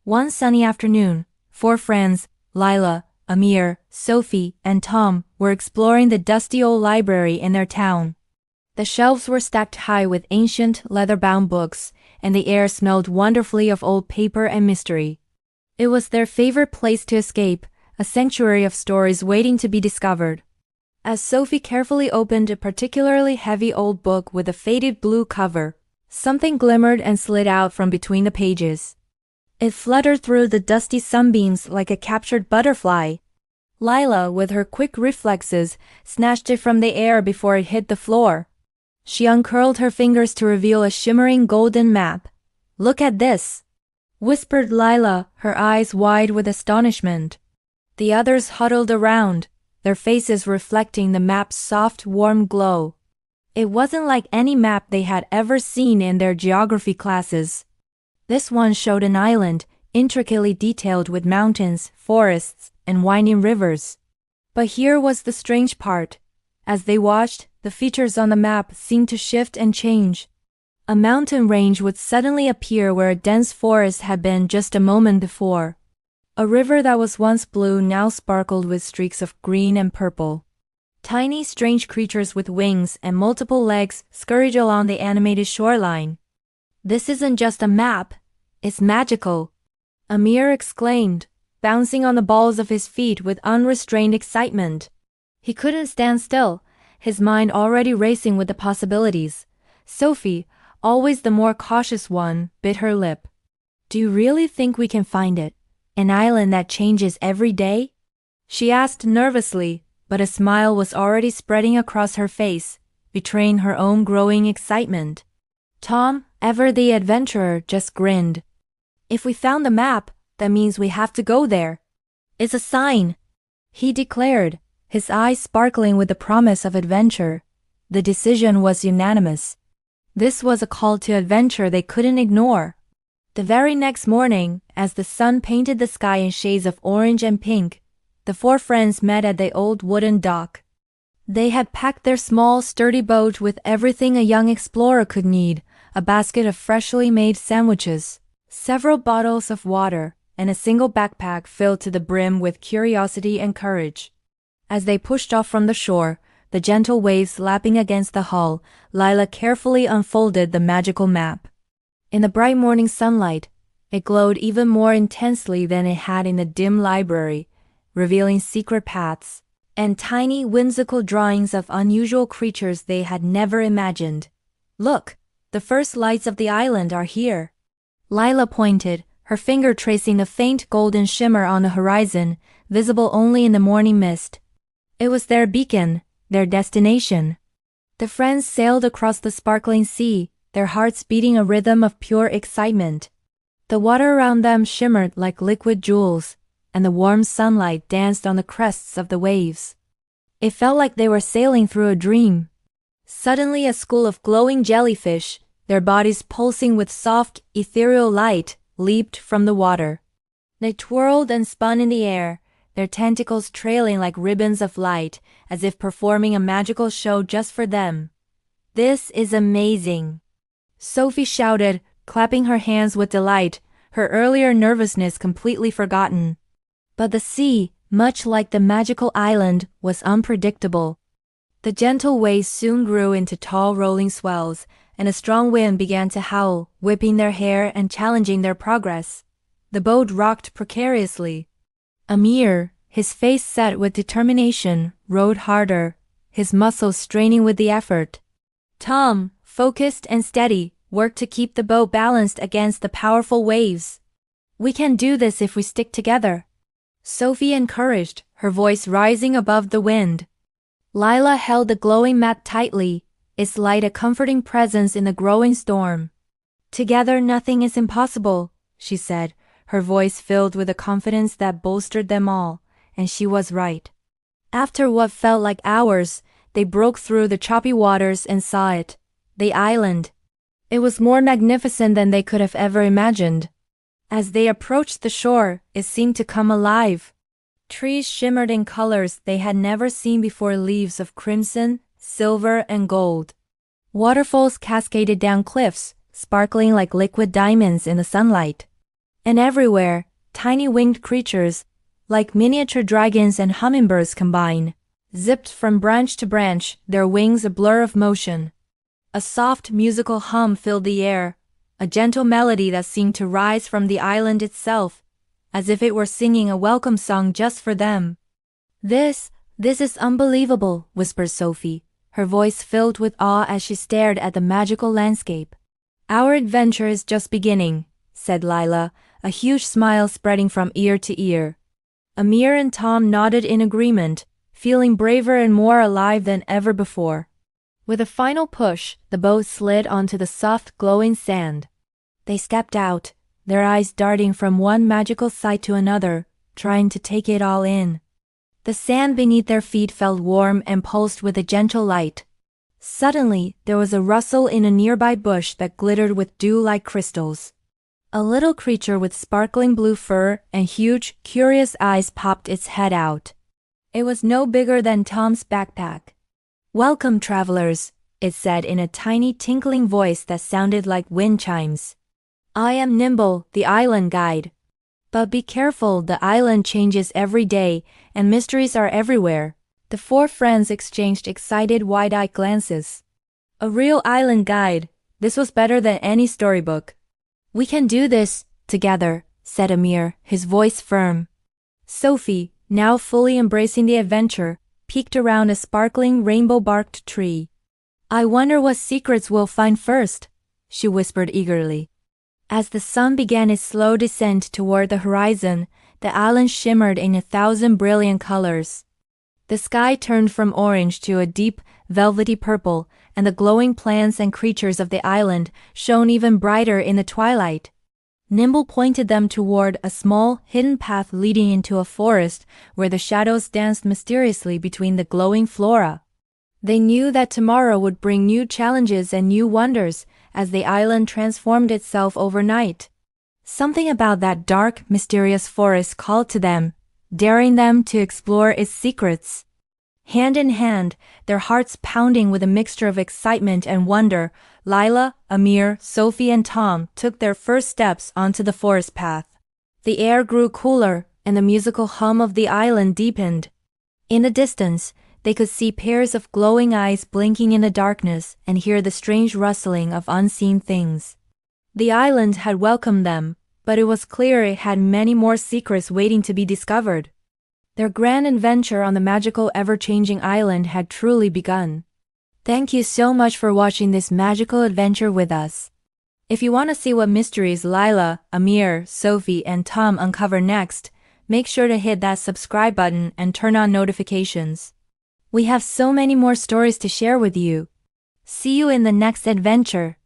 One sunny afternoon, four friends, Lila, Amir, Sophie, and Tom, were exploring the dusty old library in their town. The shelves were stacked high with ancient, leather-bound books, and the air smelled wonderfully of old paper and mystery. It was their favorite place to escape, a sanctuary of stories waiting to be discovered. As Sophie carefully opened a particularly heavy old book with a faded blue cover, something glimmered and slid out from between the pages. It fluttered through the dusty sunbeams like a captured butterfly. Lila, with her quick reflexes, snatched it from the air before it hit the floor. She uncurled her fingers to reveal a shimmering golden map. "Look at this," whispered Lila, her eyes wide with astonishment. The others huddled around, their faces reflecting the map's soft, warm glow. It wasn't like any map they had ever seen in their geography classes. This one showed an island, intricately detailed with mountains, forests, and winding rivers. But here was the strange part. As they watched, the features on the map seemed to shift and change. A mountain range would suddenly appear where a dense forest had been just a moment before. A river that was once blue now sparkled with streaks of green and purple. Tiny, strange creatures with wings and multiple legs scurried along the animated shoreline. "This isn't just a map, it's magical," Amir exclaimed, bouncing on the balls of his feet with unrestrained excitement. He couldn't stand still, his mind already racing with the possibilities. Sophie, always the more cautious one, bit her lip. "Do you really think we can find it? An island that changes every day?" she asked nervously, but a smile was already spreading across her face, betraying her own growing excitement. Tom, ever the adventurer, just grinned. "If we found the map, that means we have to go there. It's a sign," he declared, his eyes sparkling with the promise of adventure. The decision was unanimous. This was a call to adventure they couldn't ignore. The very next morning, as the sun painted the sky in shades of orange and pink, the four friends met at the old wooden dock. They had packed their small, sturdy boat with everything a young explorer could need: a basket of freshly made sandwiches, several bottles of water, and a single backpack filled to the brim with curiosity and courage. As they pushed off from the shore, the gentle waves lapping against the hull, Lila carefully unfolded the magical map. In the bright morning sunlight, it glowed even more intensely than it had in the dim library, revealing secret paths and tiny, whimsical drawings of unusual creatures they had never imagined. "Look, the first lights of the island are here." Lila pointed, her finger tracing a faint golden shimmer on the horizon, visible only in the morning mist. It was their beacon, their destination. The friends sailed across the sparkling sea, their hearts beating a rhythm of pure excitement. The water around them shimmered like liquid jewels, and the warm sunlight danced on the crests of the waves. It felt like they were sailing through a dream. Suddenly a school of glowing jellyfish, their bodies pulsing with soft, ethereal light, leaped from the water. They twirled and spun in the air, their tentacles trailing like ribbons of light, as if performing a magical show just for them. "This is amazing," Sophie shouted, clapping her hands with delight, her earlier nervousness completely forgotten. But the sea, much like the magical island, was unpredictable. The gentle waves soon grew into tall rolling swells, and a strong wind began to howl, whipping their hair and challenging their progress. The boat rocked precariously. Amir, his face set with determination, rowed harder, his muscles straining with the effort. Tom, focused and steady, worked to keep the boat balanced against the powerful waves. "We can do this if we stick together," Sophie encouraged, her voice rising above the wind. Lila held the glowing map tightly, its light a comforting presence in the growing storm. "Together nothing is impossible," she said, her voice filled with a confidence that bolstered them all, and she was right. After what felt like hours, they broke through the choppy waters and saw it, the island. It was more magnificent than they could have ever imagined. As they approached the shore, it seemed to come alive. Trees shimmered in colors they had never seen before, leaves of crimson, silver, and gold. Waterfalls cascaded down cliffs, sparkling like liquid diamonds in the sunlight. And everywhere, tiny winged creatures, like miniature dragons and hummingbirds combine, zipped from branch to branch, their wings a blur of motion. A soft musical hum filled the air, a gentle melody that seemed to rise from the island itself, as if it were singing a welcome song just for them. This is unbelievable, whispered Sophie, her voice filled with awe as she stared at the magical landscape. Our adventure is just beginning, said Lila, a huge smile spreading from ear to ear. Amir and Tom nodded in agreement, feeling braver and more alive than ever before. With a final push, the boat slid onto the soft, glowing sand. They stepped out, their eyes darting from one magical sight to another, trying to take it all in. The sand beneath their feet felt warm and pulsed with a gentle light. Suddenly, there was a rustle in a nearby bush that glittered with dew like crystals. A little creature with sparkling blue fur and huge, curious eyes popped its head out. It was no bigger than Tom's backpack. Welcome, travelers, it said in a tiny tinkling voice that sounded like wind chimes. I am Nimble, the island guide. But be careful, the island changes every day, and mysteries are everywhere. The four friends exchanged excited wide-eyed glances. A real island guide, this was better than any storybook. We can do this, together, said Amir, his voice firm. Sophie, now fully embracing the adventure, peeked around a sparkling rainbow-barked tree. I wonder what secrets we'll find first, she whispered eagerly. As the sun began its slow descent toward the horizon, the island shimmered in 1,000 brilliant colors. The sky turned from orange to a deep, velvety purple, and the glowing plants and creatures of the island shone even brighter in the twilight. Nimble pointed them toward a small, hidden path leading into a forest where the shadows danced mysteriously between the glowing flora. They knew that tomorrow would bring new challenges and new wonders as the island transformed itself overnight. Something about that dark, mysterious forest called to them, daring them to explore its secrets. Hand in hand, their hearts pounding with a mixture of excitement and wonder, Lila, Amir, Sophie and Tom took their first steps onto the forest path. The air grew cooler, and the musical hum of the island deepened. In the distance, they could see pairs of glowing eyes blinking in the darkness and hear the strange rustling of unseen things. The island had welcomed them, but it was clear it had many more secrets waiting to be discovered. Their grand adventure on the magical ever-changing island had truly begun. Thank you so much for watching this magical adventure with us. If you want to see what mysteries Lila, Amir, Sophie, and Tom uncover next, make sure to hit that subscribe button and turn on notifications. We have so many more stories to share with you. See you in the next adventure.